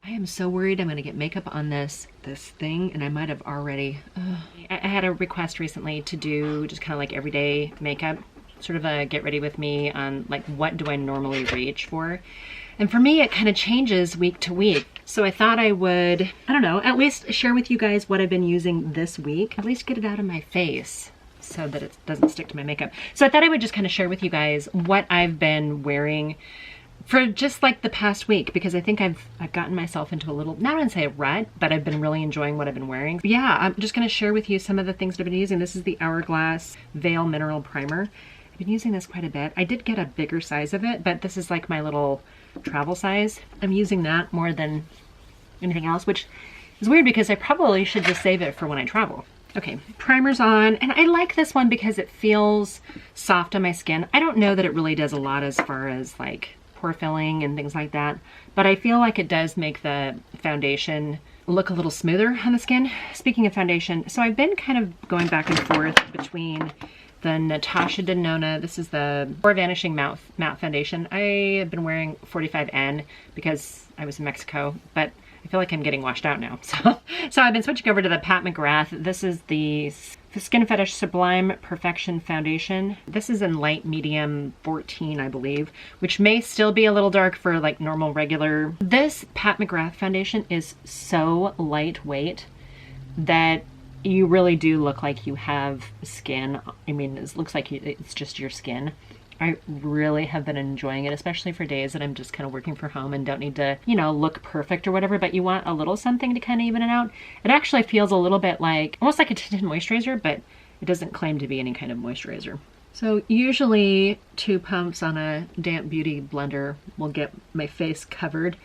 I am so worried I'm gonna get makeup on this thing, and I might have already. I had a request recently to do just kind of like everyday makeup, sort of a get ready with me on like what do I normally reach for. And for me, it kind of changes week to week. So I thought I would, I don't know, at least share with you guys what I've been using this week, at least get it out of my face so that it doesn't stick to my makeup. So I thought I would just kind of share with you guys what I've been wearing for just like the past week, because I think I've gotten myself into a little, not gonna say a rut, but I've been really enjoying what I've been wearing. But yeah, I'm just gonna share with you some of the things that I've been using. This is the Hourglass Veil Mineral Primer. I've been using this quite a bit. I did get a bigger size of it, but this is like my little travel size. I'm using that more than anything else, which is weird because I probably should just save it for when I travel. Okay, primer's on, and I like this one because it feels soft on my skin. I don't know that it really does a lot as far as like pore filling and things like that, but I feel like it does make the foundation look a little smoother on the skin. Speaking of foundation, so I've been kind of going back and forth between the Natasha Denona, this is the Pore Vanishing Matte Foundation. I have been wearing 45N because I was in Mexico, but I feel like I'm getting washed out now. So I've been switching over to the Pat McGrath. This is the Skin Fetish Sublime Perfection Foundation. This is in light medium 14, I believe, which may still be a little dark for like normal regular. This Pat McGrath foundation is so lightweight that you really do look like you have skin. I mean, it looks like it's just your skin. I really have been enjoying it, especially for days that I'm just kind of working from home and don't need to, you know, look perfect or whatever, but you want a little something to kind of even it out. It actually feels a little bit like, almost like a tinted moisturizer, but it doesn't claim to be any kind of moisturizer. So usually 2 pumps on a damp beauty blender will get my face covered.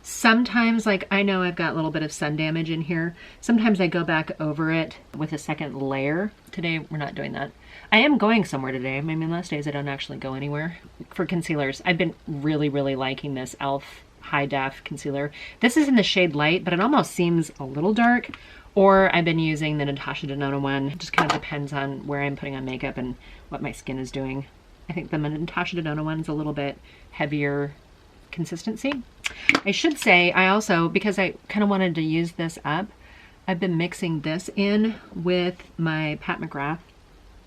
Sometimes, like, I know I've got a little bit of sun damage in here. Sometimes I go back over it with a second layer. Today, we're not doing that. I am going somewhere today. I mean, most days I don't actually go anywhere. For concealers, I've been really, really liking this e.l.f. High Def Concealer. This is in the shade Light, but it almost seems a little dark. Or I've been using the Natasha Denona one. It just kind of depends on where I'm putting on makeup and what my skin is doing. I think the Natasha Denona one's a little bit heavier consistency. I should say, I also, because I kind of wanted to use this up, I've been mixing this in with my Pat McGrath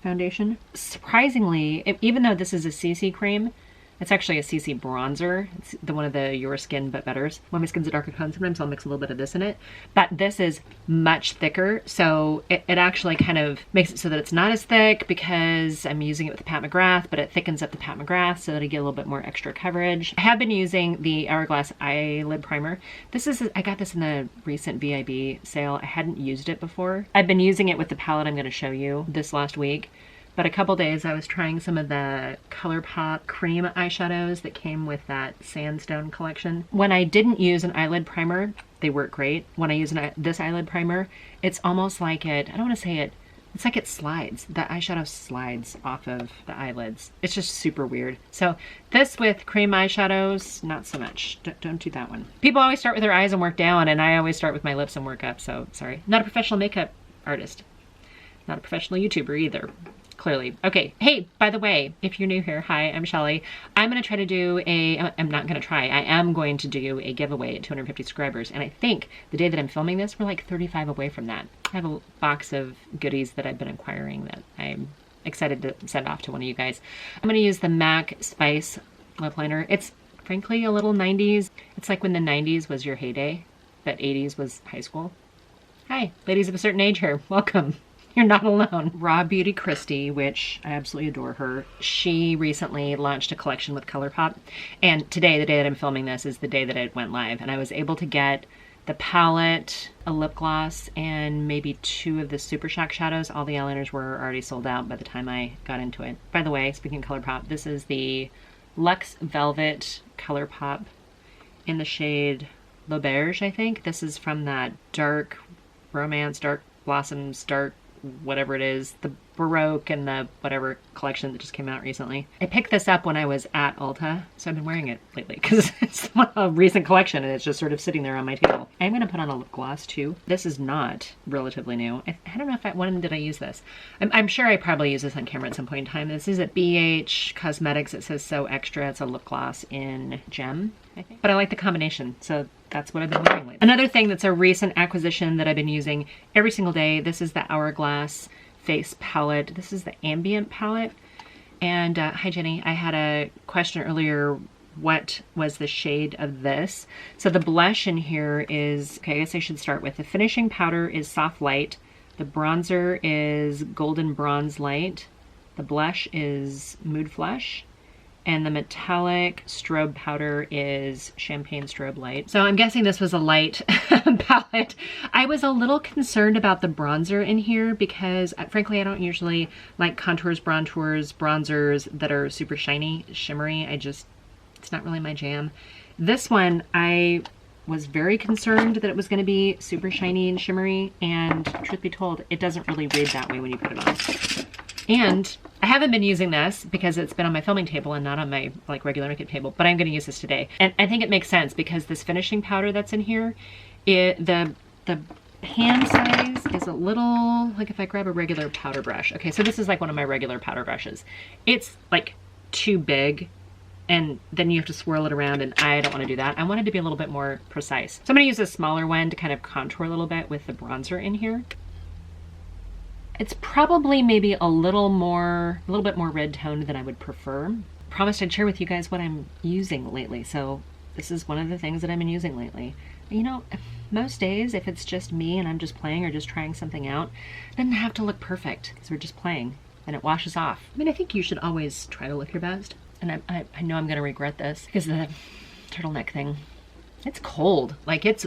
foundation. Surprisingly, even though this is a CC cream, it's actually a CC bronzer. It's the one of the Your Skin But Betters. When my skin's a darker tone, sometimes I'll mix a little bit of this in it. But this is much thicker, so it actually kind of makes it so that it's not as thick because I'm using it with the Pat McGrath, but it thickens up the Pat McGrath so that I get a little bit more extra coverage. I have been using the Hourglass Eyelid Primer. This is, I got this in the recent VIB sale. I hadn't used it before. I've been using it with the palette I'm going to show you this last week. But a couple days I was trying some of the ColourPop cream eyeshadows that came with that Sandstone collection. When I didn't use an eyelid primer, they work great. When I use this eyelid primer, it's almost like it, I don't want to say it, it's like it slides. The eyeshadow slides off of the eyelids. It's just super weird. So this with cream eyeshadows, not so much. Don't do that one. People always start with their eyes and work down, and I always start with my lips and work up, so sorry. Not a professional makeup artist. Not a professional YouTuber either. Clearly. Okay. Hey, by the way, if you're new here, hi, I'm Shelly. I'm going to try to do I am going to do a giveaway at 250 subscribers. And I think the day that I'm filming this, we're like 35 away from that. I have a box of goodies that I've been acquiring that I'm excited to send off to one of you guys. I'm going to use the MAC Spice lip liner. It's frankly a little 90s. It's like when the 90s was your heyday, but 80s was high school. Hi, ladies of a certain age here. Welcome. You're not alone. Raw Beauty Christy, which I absolutely adore her. She recently launched a collection with ColourPop. And today, the day that I'm filming this, is the day that it went live. And I was able to get the palette, a lip gloss, and maybe 2 of the Super Shock shadows. All the eyeliners were already sold out by the time I got into it. By the way, speaking of ColourPop, this is the Luxe Velvet ColourPop in the shade L'Auberge, I think. This is from that dark romance, dark blossoms, dark whatever it is, the Baroque and the whatever collection that just came out recently. I picked this up when I was at Ulta, so I've been wearing it lately because it's a recent collection and it's just sort of sitting there on my table. I'm going to put on a lip gloss too. This is not relatively new. I don't know when did I use this. I'm sure I probably used this on camera at some point in time. This is at BH Cosmetics. It says So Extra. It's a lip gloss in Gem, I think. But I like the combination. So that's what I've been wearing lately. Another thing that's a recent acquisition that I've been using every single day, this is the Hourglass Face Palette. This is the Ambient palette. And hi Jenny, I had a question earlier, what was the shade of this? So the blush in here is, okay, I guess I should start with the finishing powder is Soft Light. The bronzer is Golden Bronze Light. The blush is Mood Flush. And the metallic strobe powder is Champagne Strobe Light. So I'm guessing this was a light palette. I was a little concerned about the bronzer in here because frankly, I don't usually like contours, bronzers that are super shiny, shimmery. It's not really my jam. This one, I was very concerned that it was gonna be super shiny and shimmery, and truth be told, it doesn't really read that way when you put it on. And I haven't been using this because it's been on my filming table and not on my like regular makeup table, but I'm going to use this today. And I think it makes sense because this finishing powder that's in here, the hand size is a little, like if I grab a regular powder brush. Okay, so this is like one of my regular powder brushes. It's like too big and then you have to swirl it around, and I don't want to do that. I want it to be a little bit more precise. So I'm going to use a smaller one to kind of contour a little bit with the bronzer in here. It's probably maybe a little bit more red toned than I would prefer. Promised I'd share with you guys what I'm using lately. So this is one of the things that I've been using lately. You know, most days, if it's just me and I'm just playing or just trying something out, it doesn't have to look perfect because we're just playing and it washes off. I mean, I think you should always try to look your best. And I know I'm gonna regret this because of the turtleneck thing. It's cold. Like it's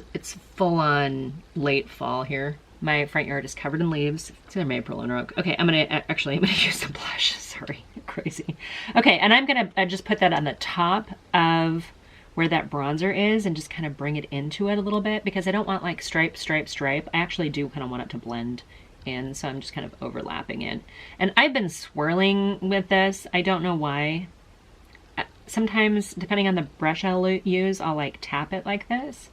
full on late fall here. My front yard is covered in leaves. It's either April or oak. Okay, I'm gonna use some blush. Sorry, crazy. Okay, and I'm gonna just put that on the top of where that bronzer is and just kind of bring it into it a little bit because I don't want like stripe, stripe, stripe. I actually do kind of want it to blend in, so I'm just kind of overlapping it. And I've been swirling with this. I don't know why. Sometimes, depending on the brush I'll use, I'll like tap it like this.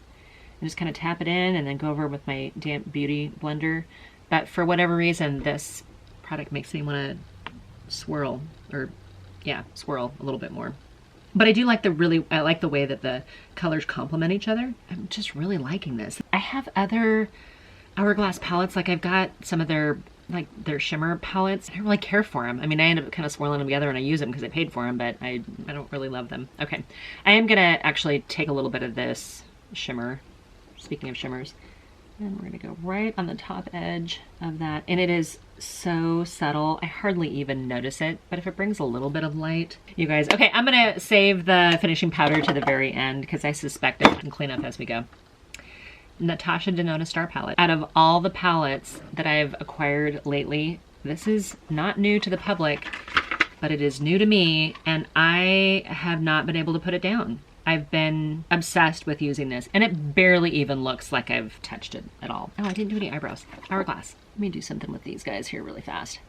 And just kind of tap it in and then go over with my damp beauty blender. But for whatever reason, this product makes me want to swirl a little bit more. But I do like I like the way that the colors complement each other. I'm just really liking this. I have other Hourglass palettes, like I've got some of their shimmer palettes. I don't really care for them. I mean, I end up kind of swirling them together and I use them because I paid for them, but I don't really love them. Okay, I am gonna actually take a little bit of this shimmer. Speaking of shimmers, and we're gonna go right on the top edge of that. And it is so subtle, I hardly even notice it, but if it brings a little bit of light, you guys. Okay, I'm gonna save the finishing powder to the very end because I suspect it can clean up as we go. Natasha Denona Star palette. Out of all the palettes that I've acquired lately, this is not new to the public, but it is new to me, and I have not been able to put it down. I've been obsessed with using this, and it barely even looks like I've touched it at all. Oh, I didn't do any eyebrows. Hourglass. Let me do something with these guys here really fast.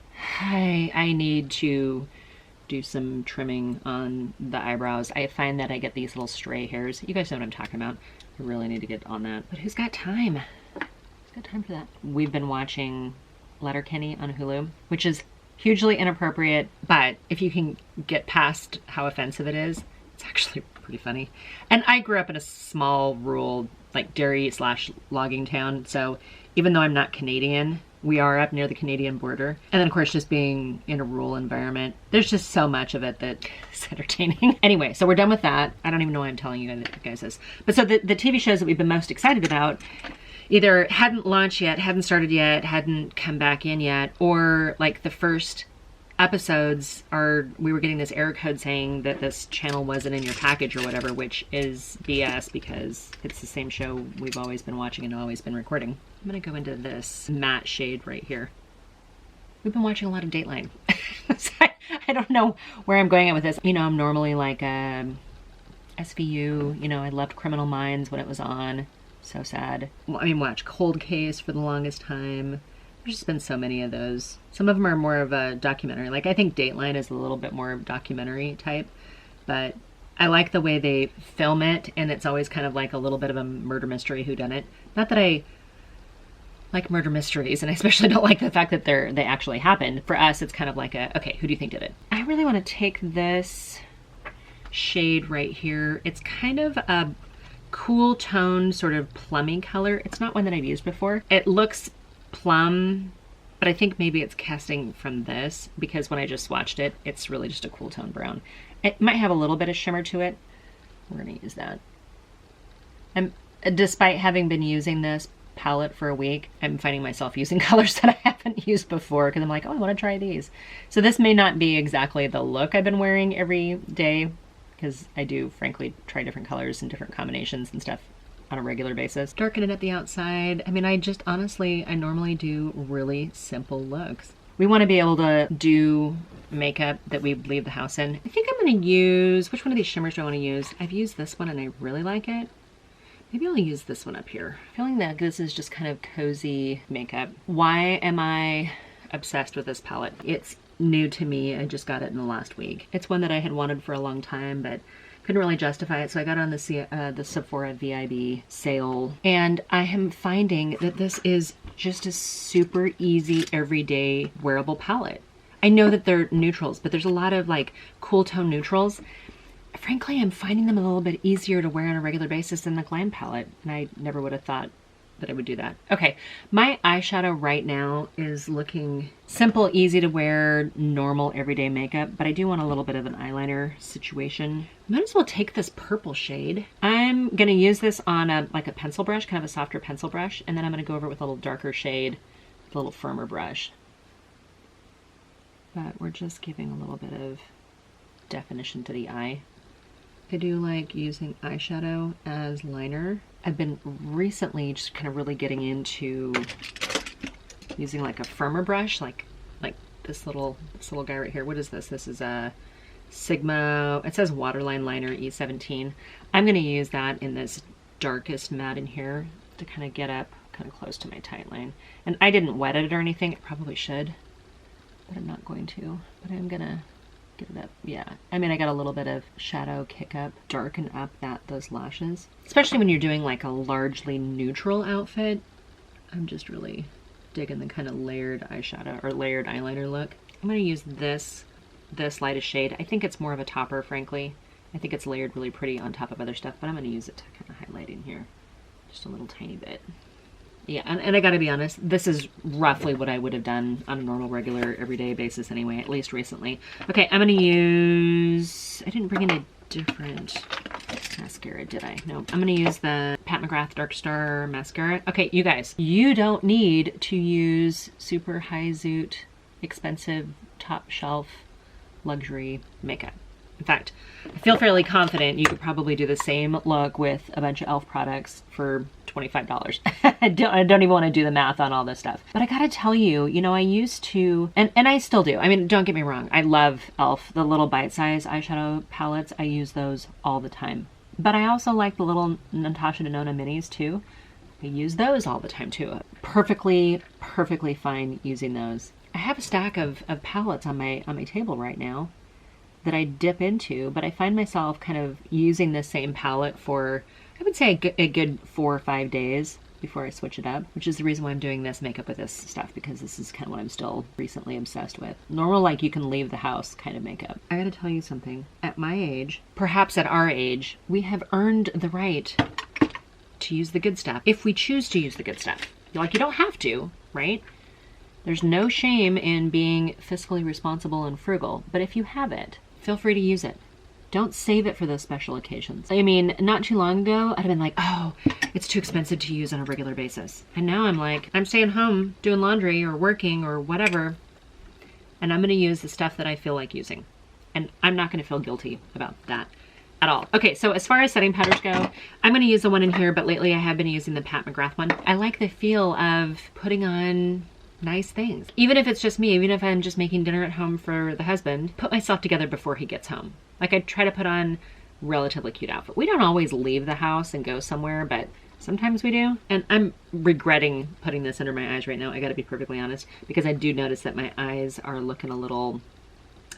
I need to do some trimming on the eyebrows. I find that I get these little stray hairs. You guys know what I'm talking about. I really need to get on that. But who's got time? Who's got time for that? We've been watching Letterkenny on Hulu, which is hugely inappropriate, but if you can get past how offensive it is, it's actually pretty funny. And I grew up in a small rural like dairy/logging town, so even though I'm not Canadian, we are up near the Canadian border. And then of course, just being in a rural environment, there's just so much of it that is entertaining. Anyway, so we're done with that. I don't even know why I'm telling you guys this. But so the TV shows that we've been most excited about either hadn't launched yet, hadn't started yet, hadn't come back in yet, or like the first episodes we were getting this error code saying that this channel wasn't in your package or whatever, which is BS because it's the same show we've always been watching and always been recording. I'm gonna go into this matte shade right here. We've been watching a lot of Dateline. So I don't know where I'm going at with this. You know, I'm normally like SVU, you know, I loved Criminal Minds when it was on. So sad. Well, I mean, watch Cold Case for the longest time. There's just been so many of those. Some of them are more of a documentary. Like I think Dateline is a little bit more documentary type, but I like the way they film it, and it's always kind of like a little bit of a murder mystery whodunit. Not that I like murder mysteries, and I especially don't like the fact that they actually happened. For us, it's kind of like okay, who do you think did it? I really want to take this shade right here. It's kind of a cool tone, sort of plummy color. It's not one that I've used before. It looks plum, but I think maybe it's casting from this because when I just swatched it, it's really just a cool tone brown. It might have a little bit of shimmer to it. We're gonna use that. And despite having been using this palette for a week, I'm finding myself using colors that I haven't used before because I'm like, oh, I want to try these. So this may not be exactly the look I've been wearing every day because I do frankly try different colors and different combinations and stuff on a regular basis. Darken it at the outside. I mean, I normally do really simple looks. We want to be able to do makeup that we leave the house in. I think I'm going to use, which one of these shimmers do I want to use? I've used this one and I really like it. Maybe I'll use this one up here. Feeling that this is just kind of cozy makeup. Why am I obsessed with this palette? It's new to me. I just got it in the last week. It's one that I had wanted for a long time, but couldn't really justify it. So I got it on the Sephora VIB sale. And I am finding that this is just a super easy, everyday wearable palette. I know that they're neutrals, but there's a lot of like cool tone neutrals. Frankly, I'm finding them a little bit easier to wear on a regular basis than the Glam palette, and I never would have thought that I would do that. Okay, my eyeshadow right now is looking simple, easy to wear, normal everyday makeup, but I do want a little bit of an eyeliner situation. Might as well take this purple shade. I'm gonna use this on a pencil brush, kind of a softer pencil brush, and then I'm gonna go over it with a little darker shade, with a little firmer brush. But we're just giving a little bit of definition to the eye. I do like using eyeshadow as liner. I've been recently just kind of really getting into using like a firmer brush, like this little guy right here. What is this? This is a Sigma, it says Waterline Liner E17. I'm gonna use that in this darkest matte in here to kind of get up kind of close to my tight line. And I didn't wet it or anything. I probably should, but I'm not going to. But I'm gonna get it up. Yeah, I mean, I got a little bit of shadow kick up, darken up those lashes, especially when you're doing like a largely neutral outfit. I'm just really digging the kind of layered eyeshadow or layered eyeliner look. I'm going to use this lightest shade. I think it's more of a topper, frankly. I think it's layered really pretty on top of other stuff, but I'm going to use it to kind of highlight in here just a little tiny bit. Yeah, and I gotta be honest, this is roughly what I would have done on a normal, regular, everyday basis anyway, at least recently. Okay, I'm gonna use, I didn't bring in a different mascara, did I? No, I'm gonna use the Pat McGrath Dark Star mascara. Okay, you guys, you don't need to use super high zoot, expensive, top shelf, luxury makeup. In fact, I feel fairly confident you could probably do the same look with a bunch of e.l.f. products for $25. I don't even want to do the math on all this stuff. But I gotta tell you, you know, I used to, and I still do. I mean, don't get me wrong. I love e.l.f. The little bite-size eyeshadow palettes. I use those all the time. But I also like the little Natasha Denona minis too. I use those all the time too. Perfectly fine using those. I have a stack of palettes on my table right now that I dip into, but I find myself kind of using the same palette for, I would say, a good 4 or 5 days before I switch it up, which is the reason why I'm doing this makeup with this stuff, because this is kind of what I'm still recently obsessed with. Normal, like you can leave the house kind of makeup. I gotta tell you something. At my age, perhaps at our age, we have earned the right to use the good stuff if we choose to use the good stuff. Like, you don't have to, right? There's no shame in being fiscally responsible and frugal, but if you have it, feel free to use it. Don't save it for those special occasions. I mean, not too long ago, I'd have been like, oh, it's too expensive to use on a regular basis. And now I'm like, I'm staying home doing laundry or working or whatever, and I'm gonna use the stuff that I feel like using. And I'm not gonna feel guilty about that at all. Okay, so as far as setting powders go, I'm gonna use the one in here, but lately I have been using the Pat McGrath one. I like the feel of putting on nice things. Even if it's just me, even if I'm just making dinner at home for the husband, put myself together before he gets home. Like, I try to put on relatively cute outfit. We don't always leave the house and go somewhere, but sometimes we do. And I'm regretting putting this under my eyes right now, I gotta be perfectly honest, because I do notice that my eyes are looking a little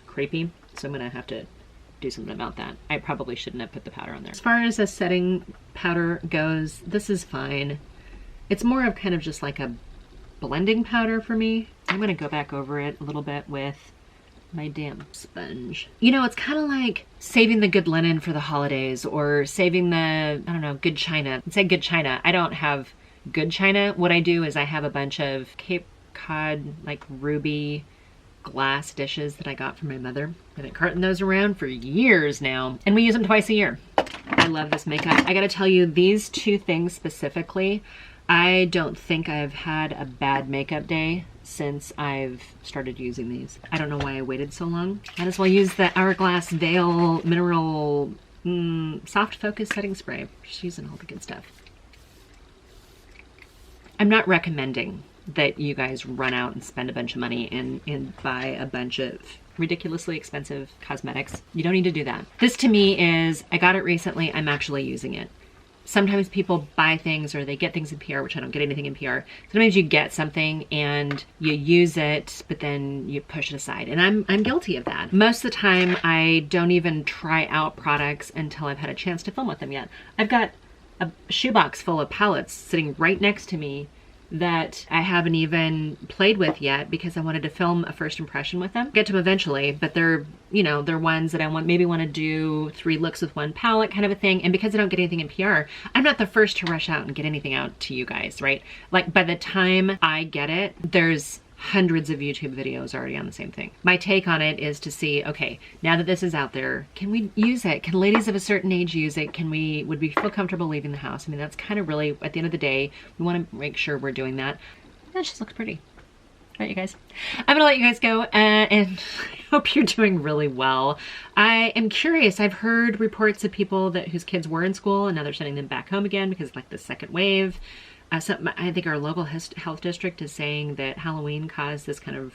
creepy. So I'm gonna have to do something about that. I probably shouldn't have put the powder on there. As far as a setting powder goes, this is fine. It's more of kind of just like a blending powder for me. I'm gonna go back over it a little bit with my damn sponge. You know, it's kind of like saving the good linen for the holidays, or saving the, I don't know, good china. Let's say good china. I don't have good china. What I do is I have a bunch of Cape Cod, like ruby glass dishes that I got from my mother. I've been carting those around for years now, and we use them twice a year. I love this makeup. I gotta tell you, these two things specifically, I don't think I've had a bad makeup day since I've started using these. I don't know why I waited so long. Might as well use the Hourglass Veil Mineral Soft Focus Setting Spray. Just using all the good stuff. I'm not recommending that you guys run out and spend a bunch of money and buy a bunch of ridiculously expensive cosmetics. You don't need to do that. This to me is, I got it recently, I'm actually using it. Sometimes people buy things or they get things in PR, which I don't get anything in PR. Sometimes you get something and you use it, but then you push it aside. And I'm guilty of that. Most of the time, I don't even try out products until I've had a chance to film with them yet. I've got a shoebox full of palettes sitting right next to me that I haven't even played with yet because I wanted to film a first impression with them. Get to them eventually, but they're, you know, they're ones that I maybe want to do 3 looks with 1 palette kind of a thing. And because I don't get anything in PR, I'm not the first to rush out and get anything out to you guys, right? Like by the time I get it, there's hundreds of YouTube videos already on the same thing. My take on it is to see, okay, now that this is out there, can we use it? Can ladies of a certain age use it? Would we feel comfortable leaving the house? I mean, that's kind of really, at the end of the day, we want to make sure we're doing that. That just looks pretty. All right, you guys. I'm gonna let you guys go, and I hope you're doing really well. I am curious. I've heard reports of people whose kids were in school and now they're sending them back home again because like the second wave. I think our local health district is saying that Halloween caused this kind of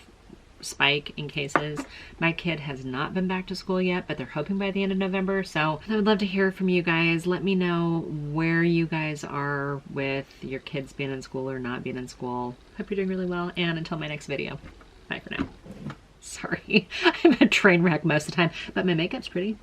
spike in cases. My kid has not been back to school yet, but they're hoping by the end of November. So I would love to hear from you guys. Let me know where you guys are with your kids being in school or not being in school. Hope you're doing really well. And until my next video, bye for now. Sorry, I'm a train wreck most of the time, but my makeup's pretty.